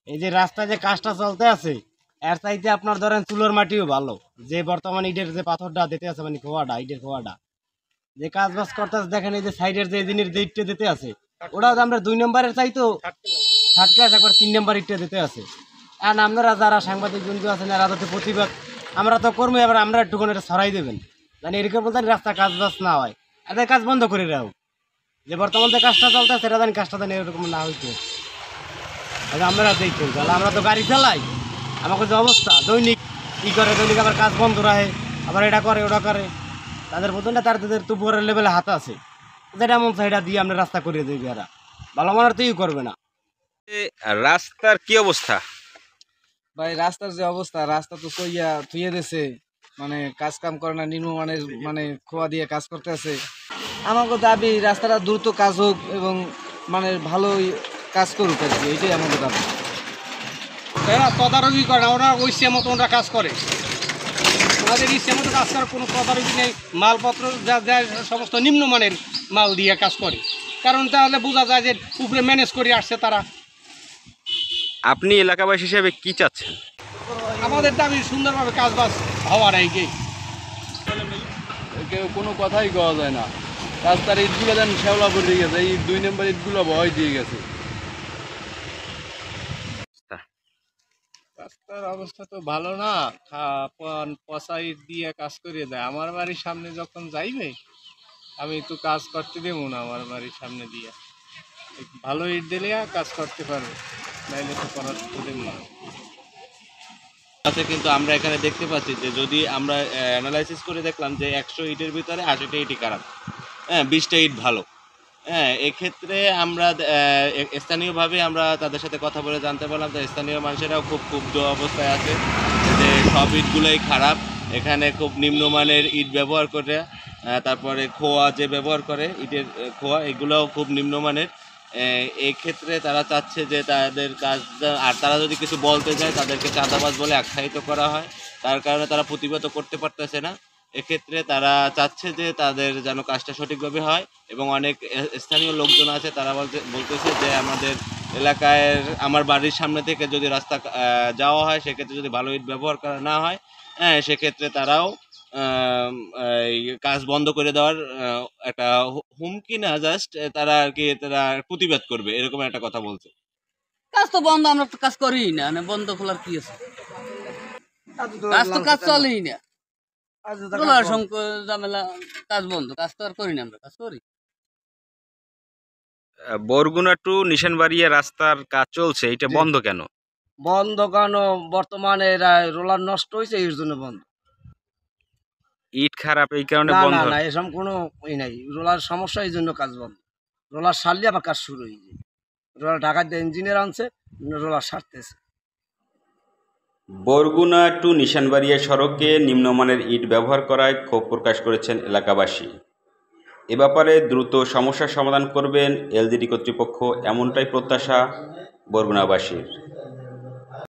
এই যে রাস্তায় যে কাজটা চলতে আছে এর চাইতে আপনার ধরেন চুলোর মাটিও ভালো, যে বর্তমান ইটের যে পাথরটা দিতে আছে মানে খোয়াটা ইটের খোয়াটা যে কাজ বাজ করতে আছে, দেখেন এই যে সাইডের যে জিনিস যে ইটটা দিতে আছে ওটা আমরা 2 নম্বরের চাইতো থার্ড ক্লাস একবার 3 নম্বর ইটটা দিতে আছে। আর আপনারা যারা সাংবাদিক বন্ধু আছেন এরা তো প্রতিবাদ আমরা তো কর্মী, এবার আমরা একটুখানি এটা ছড়াই দেবেন মানে এরকম বলতে রাস্তা কাজ বাজ না হয়, এদের কাজ বন্ধ করে রাখো, যে বর্তমান যে কাজটা চলতে সেটা জানি কাজটা জানি এরকম না হইতে। আমরা দেখি তাহলে আমরা তো গাড়ি চালাই, আমাকে যে অবস্থা দৈনিক ই করে, দৈনিক আবার কাজ বন্ধ রাখে, আবার এটা করে ওটা করে, তাদের বোঝেন না তাদের তো উপরের লেভেলে হাত আছে, যেটা এমন সাইডা দিয়ে আমরা রাস্তা করে দিই, এরা ভালো মানের তো ই করবে না। রাস্তার কি অবস্থা ভাই? রাস্তার যে অবস্থা, রাস্তা তো কইয়া থুয়ে দিছে, মানে কাজ কাম করে না, নিম্নমানের মানে খোয়া দিয়ে কাজ করতে আছে। আমাকে দাবি রাস্তাটা দ্রুত কাজ হোক এবং মানে ভালোই কাজ করুক আর কি, এইটাই আমাদের দাবি। এরা তদারকি করে না, ওরা ইচ্ছে মতো ওরা কাজ করে, ওনাদের ইচ্ছে মতো কাজ করার কোনো তদারকি নেই। মালপত্র যা যা সমস্ত নিম্নমানের মাল দিয়ে কাজ করে, কারণ তাহলে বোঝা যায় যে উপরে ম্যানেজ করে আসছে তারা। আপনি এলাকাবাসী হিসেবে কি চাচ্ছেন? আমাদের দাবি সুন্দরভাবে কাজ বাজ হওয়ার আগে কেউ কোনো কথাই কওয়া যায় না। রাস্তার ইটগুলো যেন শ্যাওলা পড়ে গেছে, এই 2 নম্বর ইটগুলো ভয় দিয়ে গেছে। রাস্তার অবস্থা তো ভালো না, পচা ইট দিয়ে কাজ করিয়ে দেয়। আমার বাড়ির সামনে যখন যাইবে আমি তো কাজ করতে দেবো না, আমার বাড়ির সামনে দিয়ে ভালো ইট দিলে কাজ করতে পারবে, নাইলে তো করার দেবো না। আছে, কিন্তু আমরা এখানে দেখতে পাচ্ছি যে যদি আমরা অ্যানালাইসিস করে দেখলাম যে 100 ইটের ভিতরে 80টা ইটই খারাপ, হ্যাঁ 20টা ইট ভালো। হ্যাঁ, এক্ষেত্রে আমরা স্থানীয়ভাবে আমরা তাদের সাথে কথা বলে জানতে পারলাম যে স্থানীয় মানুষেরাও খুব ক্ষুব্ধ অবস্থায় আছে যে সব ইটগুলোই খারাপ, এখানে খুব নিম্নমানের ইট ব্যবহার করে, তারপরে খোয়া যে ব্যবহার করে ইটের খোয়া এগুলোও খুব নিম্নমানের। এই ক্ষেত্রে তারা চাচ্ছে যে তাদের কাজ, আর তারা যদি কিছু বলতে যায় তাদেরকে চাঁদাবাজ বলে আখ্যায়িত করা হয়, তার কারণে তারা প্রতিবাদ করতে পারতেছে না। এক্ষেত্রে তারা চাচ্ছে যে তাদের যেন কাজটা সঠিকভাবে হয়, এবং অনেক স্থানীয় লোকজন আছে তারা বলতেছে যে আমাদের এলাকায় আমার বাড়ির সামনে থেকে যদি রাস্তা যাওয়া হয় সেক্ষেত্রে যদি ভালো ইট ব্যবহার করা না হয়, হ্যাঁ সেক্ষেত্রে তারাও এই কাজ বন্ধ করে দেওয়ার একটা হুমকি না, জাস্ট তারা আর কি তারা প্রতিবাদ করবে এরকম একটা কথা বলছে। কাজ তো বন্ধ, আমরা তো কাজ করি না, বন্ধ খোলার কি আছে? কাজ তো কাজ চলেই না, ঝামেলা, কাজ বন্ধ, কাজ তো আর করি না, আমরা কাজ করি। বরগুনা টু নিশানবাড়িয়া রাস্তার কাজ চলছে, এটা বন্ধ কেন? বন্ধ কেন? বর্তমানে রোলার নষ্ট হয়েছে এর জন্য বন্ধ। ইট খারাপ এই কারণে না বন্ধ? না না, এসব কোনো ই নাই, রোলার সমস্যা এই জন্য কাজ বন্ধ। রোলার সারলে আবার কাজ শুরু হয়ে যায়, রোলার ঢাকার দিয়ে ইঞ্জিনিয়ার আনছে, রোলার সারতেছে। বরগুনা টু নিশানবাড়িয়া সড়কে নিম্নমানের ইট ব্যবহার করায় ক্ষোভ প্রকাশ করেছেন এলাকাবাসী। এ ব্যাপারে দ্রুত সমস্যার সমাধান করবেন এলজিডি কর্তৃপক্ষ, এমনটাই প্রত্যাশা বরগুনাবাসীর।